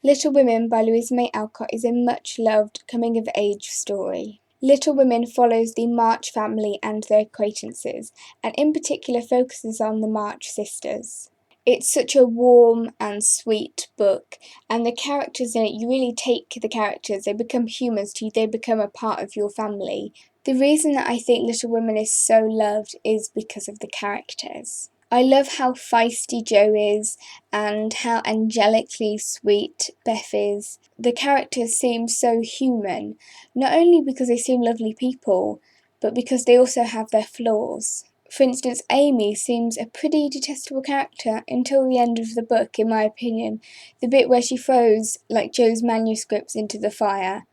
Little Women by Louisa May Alcott is a much-loved coming-of-age story. Little Women follows the March family and their acquaintances, and in particular focuses on the March sisters. It's such a warm and sweet book, and the characters in it, you really take the characters, they become humans to you, they become a part of your family. The reason that I think Little Women is so loved is because of the characters. I love how feisty Jo is and how angelically sweet Beth is. The characters seem so human, not only because they seem lovely people, but because they also have their flaws. For instance, Amy seems a pretty detestable character until the end of the book, in my opinion. The bit where she throws, Jo's manuscripts into the fire,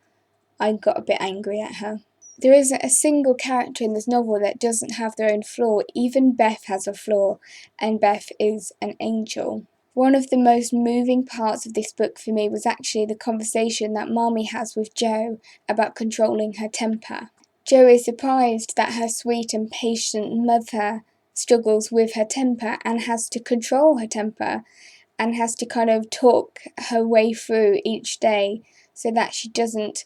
I got a bit angry at her. There isn't a single character in this novel that doesn't have their own flaw. Even Beth has a flaw, and Beth is an angel. One of the most moving parts of this book for me was actually the conversation that Marmee has with Jo about controlling her temper. Jo is surprised that her sweet and patient mother struggles with her temper and has to control her temper and has to kind of talk her way through each day so that she doesn't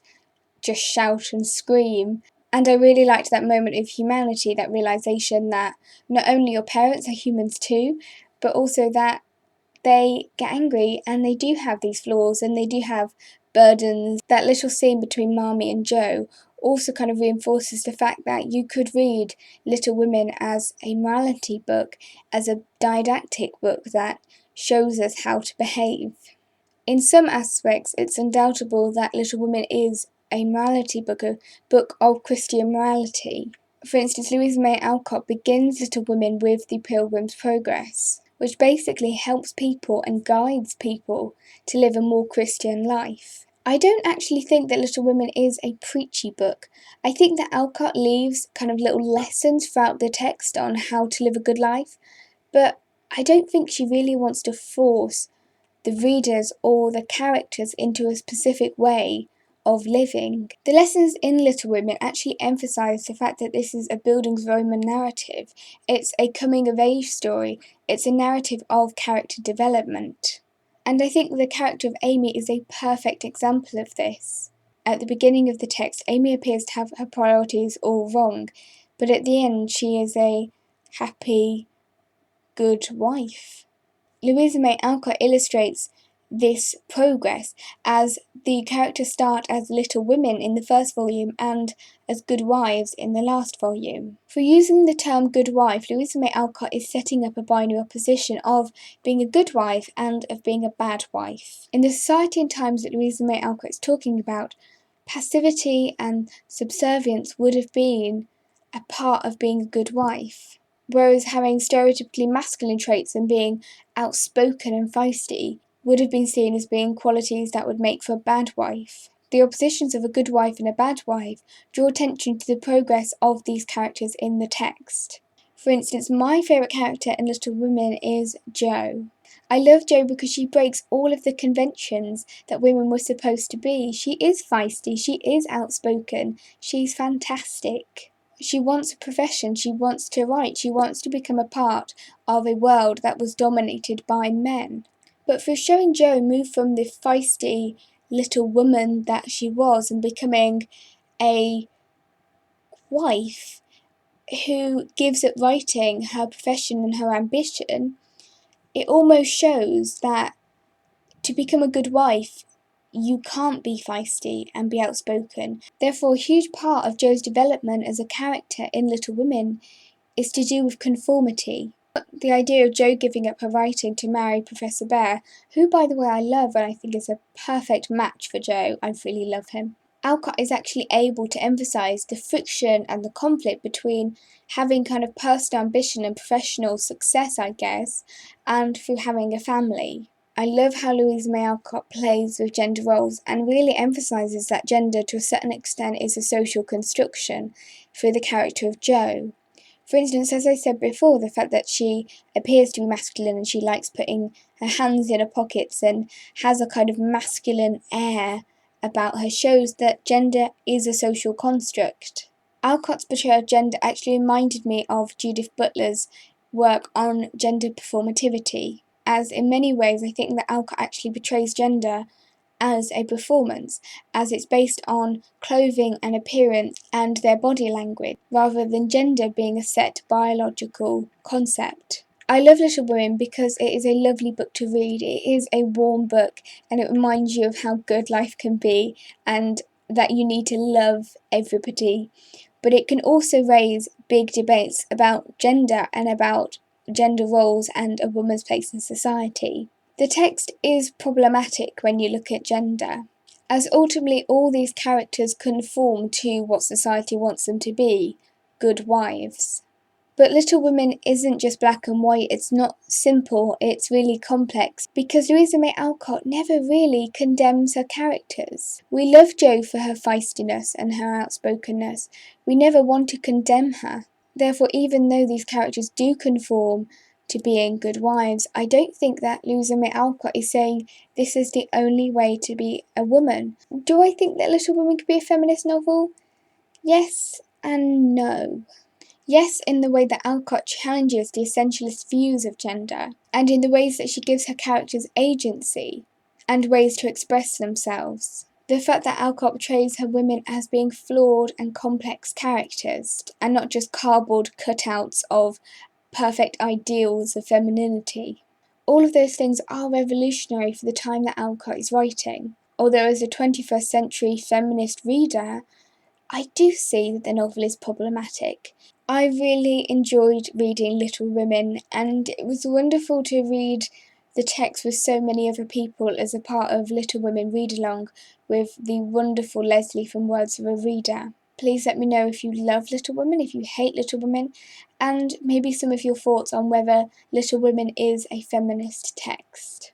just shout and scream. And I really liked that moment of humanity, that realisation that not only your parents are humans too, but also that they get angry and they do have these flaws and they do have burdens. That little scene between Marmee and Jo also kind of reinforces the fact that you could read Little Women as a morality book, as a didactic book that shows us how to behave. In some aspects, it's undoubtable that Little Women is a morality book, a book of Christian morality. For instance, Louisa May Alcott begins Little Women with the Pilgrim's Progress, which basically helps people and guides people to live a more Christian life. I don't actually think that Little Women is a preachy book. I think that Alcott leaves kind of little lessons throughout the text on how to live a good life, but I don't think she really wants to force the readers or the characters into a specific way of living. The lessons in Little Women actually emphasise the fact that this is a Bildungsroman narrative. It's a coming-of-age story. It's a narrative of character development. And I think the character of Amy is a perfect example of this. At the beginning of the text, Amy appears to have her priorities all wrong, but at the end she is a happy, good wife. Louisa May Alcott illustrates this progress as the characters start as little women in the first volume and as good wives in the last volume. For using the term good wife, Louisa May Alcott is setting up a binary opposition of being a good wife and of being a bad wife. In the society and times that Louisa May Alcott is talking about, passivity and subservience would have been a part of being a good wife, whereas having stereotypically masculine traits and being outspoken and feisty would have been seen as being qualities that would make for a bad wife. The oppositions of a good wife and a bad wife draw attention to the progress of these characters in the text. For instance, my favourite character in Little Women is Jo. I love Jo because she breaks all of the conventions that women were supposed to be. She is feisty, she is outspoken, she's fantastic. She wants a profession, she wants to write, she wants to become a part of a world that was dominated by men. But through showing Jo move from the feisty little woman that she was and becoming a wife who gives up writing, her profession and her ambition, it almost shows that to become a good wife, you can't be feisty and be outspoken. Therefore, a huge part of Jo's development as a character in Little Women is to do with conformity. The idea of Jo giving up her writing to marry Professor Bear, who by the way I love and I think is a perfect match for Jo, I really love him. Alcott is actually able to emphasise the friction and the conflict between having kind of personal ambition and professional success, I guess, and through having a family. I love how Louisa May Alcott plays with gender roles and really emphasises that gender to a certain extent is a social construction through the character of Jo. For instance, as I said before, the fact that she appears to be masculine and she likes putting her hands in her pockets and has a kind of masculine air about her shows that gender is a social construct. Alcott's portrayal of gender actually reminded me of Judith Butler's work on gender performativity, as in many ways I think that Alcott actually portrays gender as a performance, as it's based on clothing and appearance and their body language, rather than gender being a set biological concept. I love Little Women because it is a lovely book to read. It is a warm book and it reminds you of how good life can be and that you need to love everybody. But it can also raise big debates about gender and about gender roles and a woman's place in society. The text is problematic when you look at gender, as ultimately all these characters conform to what society wants them to be, good wives. But Little Women isn't just black and white, it's not simple, it's really complex, because Louisa May Alcott never really condemns her characters. We love Jo for her feistiness and her outspokenness. We never want to condemn her. Therefore, even though these characters do conform to being good wives, I don't think that Louisa May Alcott is saying this is the only way to be a woman. Do I think that Little Women could be a feminist novel? Yes and no. Yes, in the way that Alcott challenges the essentialist views of gender, and in the ways that she gives her characters agency and ways to express themselves. The fact that Alcott portrays her women as being flawed and complex characters, and not just cardboard cutouts of perfect ideals of femininity. All of those things are revolutionary for the time that Alcott is writing. Although as a 21st century feminist reader, I do see that the novel is problematic. I really enjoyed reading Little Women, and it was wonderful to read the text with so many other people as a part of Little Women Read Along with the wonderful Leslie from Words of a Reader. Please let me know if you love Little Women, if you hate Little Women, and maybe some of your thoughts on whether Little Women is a feminist text.